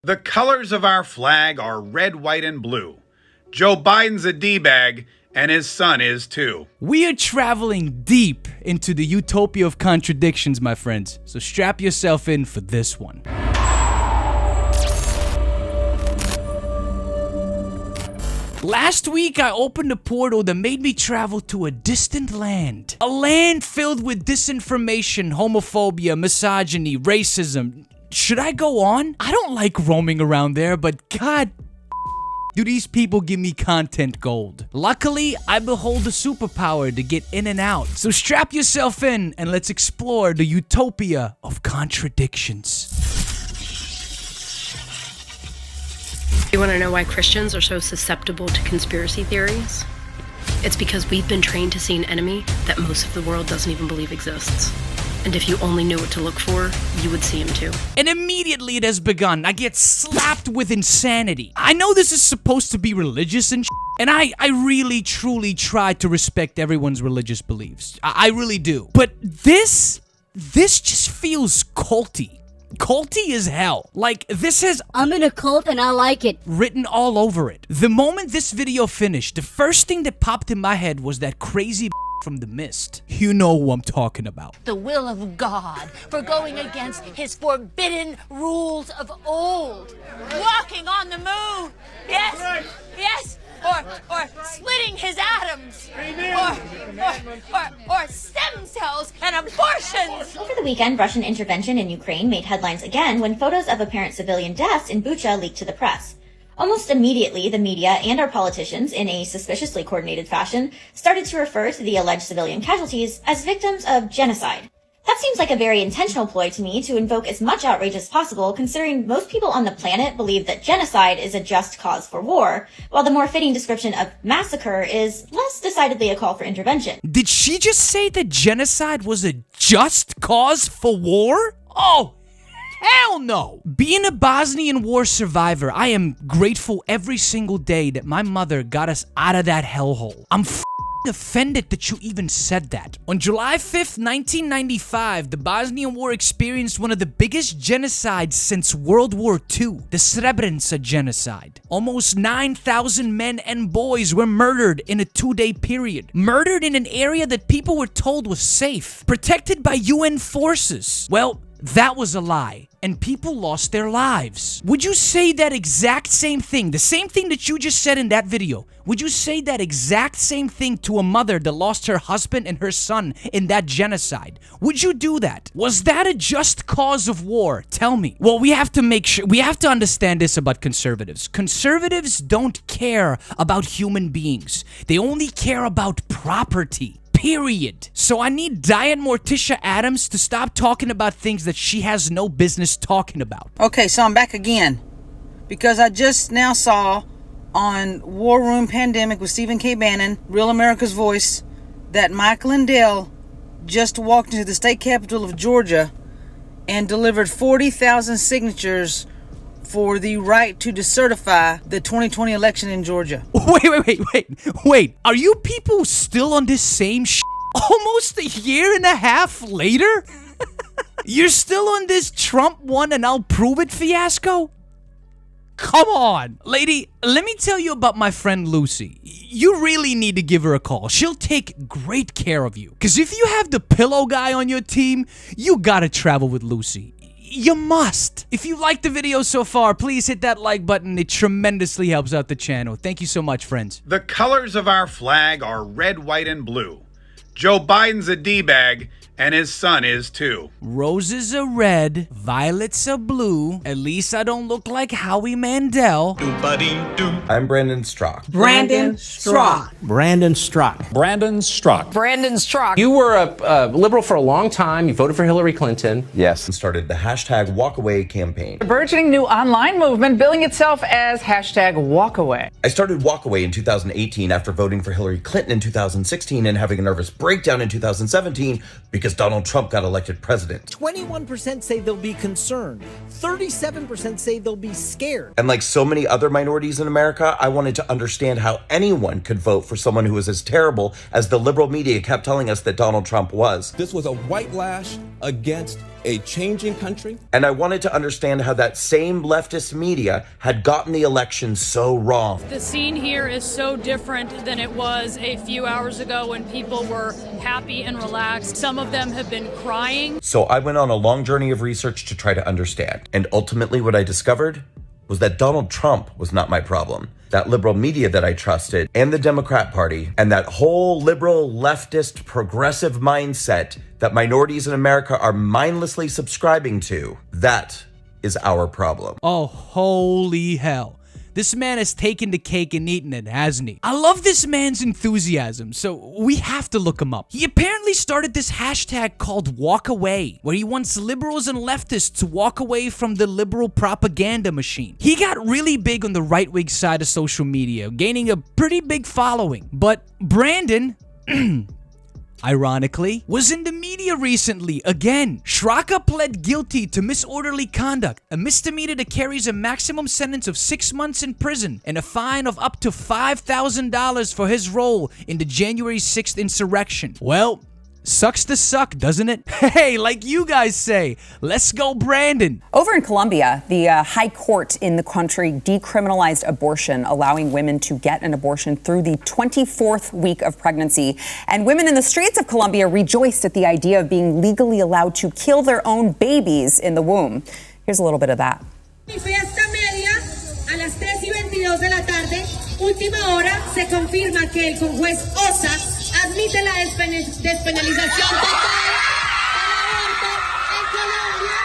The colors of our flag are red, white, and blue. Joe Biden's a D-bag, and his son is too. We are traveling deep into the utopia of contradictions, my friends. So strap yourself in for this one. Last week, I opened a portal that made me travel to a distant land. A land filled with disinformation, homophobia, misogyny, racism. Should I go on? I don't like roaming around there, but god do these people give me content gold. Luckily, I behold a superpower to get in and out. So strap yourself in and let's explore the utopia of contradictions. You want to know why Christians are so susceptible to conspiracy theories? It's because we've been trained to see an enemy that most of the world doesn't even believe exists. And if you only knew what to look for, you would see him too. And immediately it has begun. I get slapped with insanity. I know this is supposed to be religious and and I really, truly try to respect everyone's religious beliefs. I really do. But this just feels culty. Culty as hell. Like, this has I'm in a cult and I like it written all over it. The moment this video finished, the first thing that popped in my head was that crazy from The Mist. You know who I'm talking about. the will of God for going against his forbidden rules of old. Walking on the moon. Yes, yes. Or splitting his atoms. Or stem cells and abortions. Over the weekend, Russian intervention in Ukraine made headlines again when photos of apparent civilian deaths in Bucha leaked to the press. Almost immediately, the media and our politicians, in a suspiciously coordinated fashion, started to refer to the alleged civilian casualties as victims of genocide. That seems like a very intentional ploy to me to invoke as much outrage as possible, considering most people on the planet believe that genocide is a just cause for war, while the more fitting description of massacre is less decidedly a call for intervention. Did she just say that genocide was a just cause for war? Oh, hell no! Being a Bosnian War survivor, I am grateful every single day that my mother got us out of that hellhole. I'm offended that you even said that. On July 5th, 1995, the Bosnian War experienced one of the biggest genocides since World War II, the Srebrenica genocide. Almost 9,000 men and boys were murdered in a 2-day period. Murdered in an area that people were told was safe, protected by UN forces. Well, that was a lie, and people lost their lives. Would you say that exact same thing, the same thing that you just said in that video, would you say that exact same thing to a mother that lost her husband and her son in that genocide? Would you do that? Was that a just cause of war? Tell me. Well, we have to understand this about conservatives. Conservatives don't care about human beings. They only care about property. Period. So I need Diet Morticia Adams to stop talking about things that she has no business talking about. Okay, so I'm back again because I just now saw on War Room Pandemic with Stephen K. Bannon, Real America's Voice, that Mike Lindell just walked into the state capitol of Georgia and delivered 40,000 signatures for the right to decertify the 2020 election in Georgia. Wait. Are you people still on this same almost a year and a half later? You're still on this Trump won and I'll prove it fiasco? Come on. Lady, let me tell you about my friend Lucy. You really need to give her a call. She'll take great care of you. Because if you have the pillow guy on your team, you gotta travel with Lucy. You must. If you liked the video so far, please hit that like button. It tremendously helps out the channel. Thank you so much, friends. The colors of our flag are red, white, and blue. Joe Biden's a D-bag, and his son is too. Roses are red, violets are blue. At least I don't look like Howie Mandel. I'm Brandon Strock. Brandon Strock. Brandon Strock. Brandon Strock. Brandon Strock. You were a liberal for a long time. You voted for Hillary Clinton. Yes, and started the hashtag Walkaway campaign. A burgeoning new online movement billing itself as hashtag Walkaway. I started Walkaway in 2018 after voting for Hillary Clinton in 2016 and having a nervous breakdown in 2017 because Donald Trump got elected president. 21% say they'll be concerned. 37% say they'll be scared. And like so many other minorities in America, I wanted to understand how anyone could vote for someone who was as terrible as the liberal media kept telling us that Donald Trump was. This was a white lash against a changing country. And I wanted to understand how that same leftist media had gotten the election so wrong. The scene here is so different than it was a few hours ago when people were happy and relaxed. Some of them have been crying. So I went on a long journey of research to try to understand. And ultimately what I discovered was that Donald Trump was not my problem. That liberal media that I trusted, and the Democrat Party, and that whole liberal, leftist, progressive mindset that minorities in America are mindlessly subscribing to, that is our problem. Oh, holy hell. This man has taken the cake and eaten it, hasn't he? I love this man's enthusiasm, so we have to look him up. He apparently started this hashtag called Walk Away, where he wants liberals and leftists to walk away from the liberal propaganda machine. He got really big on the right-wing side of social media, gaining a pretty big following. But Brandon... ironically, was in the media recently again. Shraka pled guilty to disorderly conduct, a misdemeanor that carries a maximum sentence of 6 months in prison and a fine of up to $5,000 for his role in the January 6th insurrection. Well, sucks to suck, doesn't it? Hey, like you guys say, let's go Brandon. Over in Colombia, the high court in the country decriminalized abortion, allowing women to get an abortion through the 24th week of pregnancy. And women in the streets of Colombia rejoiced at the idea of being legally allowed to kill their own babies in the womb. Here's a little bit of that. Fiesta media a las 3:22 de la tarde, última hora, se confirma que el juez Osa admite la despenalización total del aborto en Colombia.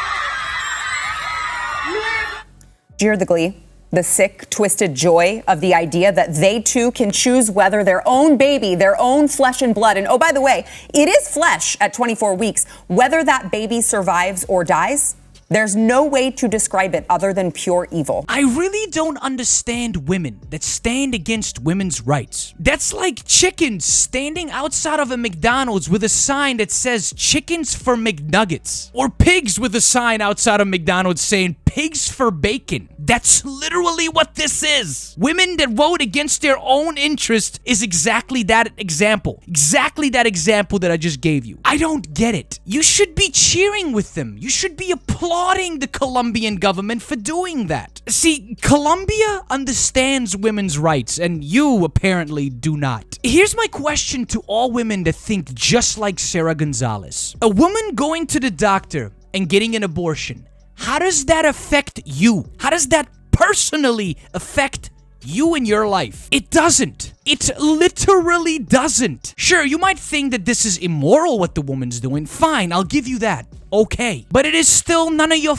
Do you hear the glee? The sick, twisted joy of the idea that they too can choose whether their own baby, their own flesh and blood, and oh, by the way, it is flesh at 24 weeks, whether that baby survives or dies. There's no way to describe it other than pure evil. I really don't understand women that stand against women's rights. That's like chickens standing outside of a McDonald's with a sign that says chickens for McNuggets. Or pigs with a sign outside of McDonald's saying pigs for bacon. That's literally what this is. Women that vote against their own interest is exactly that example. Exactly that example that I just gave you. I don't get it. You should be cheering with them. You should be applauding the Colombian government for doing that. See, Colombia understands women's rights, and you apparently do not. Here's my question to all women that think just like Sarah Gonzalez. A woman going to the doctor and getting an abortion, how does that affect you? How does that personally affect you in your life? It doesn't. It literally doesn't. Sure, you might think that this is immoral what the woman's doing. Fine, I'll give you that. Okay. But it is still none of your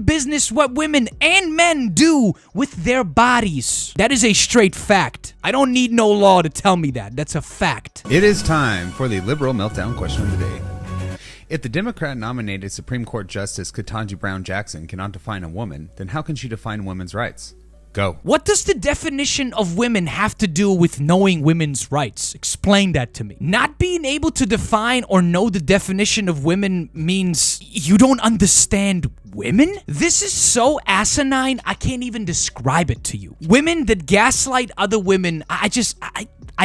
business what women and men do with their bodies. That is a straight fact. I don't need no law to tell me that. That's a fact. It is time for the liberal meltdown question of the day. If the Democrat-nominated Supreme Court Justice Ketanji Brown Jackson cannot define a woman, then how can she define women's rights? Go. What does the definition of women have to do with knowing women's rights? Explain that to me. Not being able to define or know the definition of women means you don't understand women? This is so asinine, I can't even describe it to you. Women that gaslight other women, I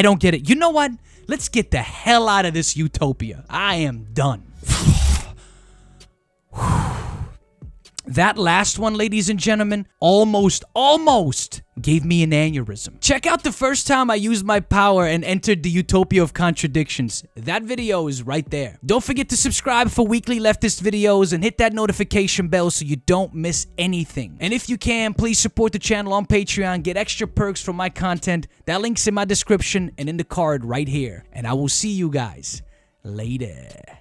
don't get it. You know what? Let's get the hell out of this utopia. I am done. That last one, ladies and gentlemen, almost gave me an aneurysm. Check out the first time I used my power and entered the utopia of contradictions. That video is right there. Don't forget to subscribe for weekly leftist videos and hit that notification bell so you don't miss anything. And if you can, please support the channel on Patreon, get extra perks from my content. That link's in my description and in the card right here. And I will see you guys later.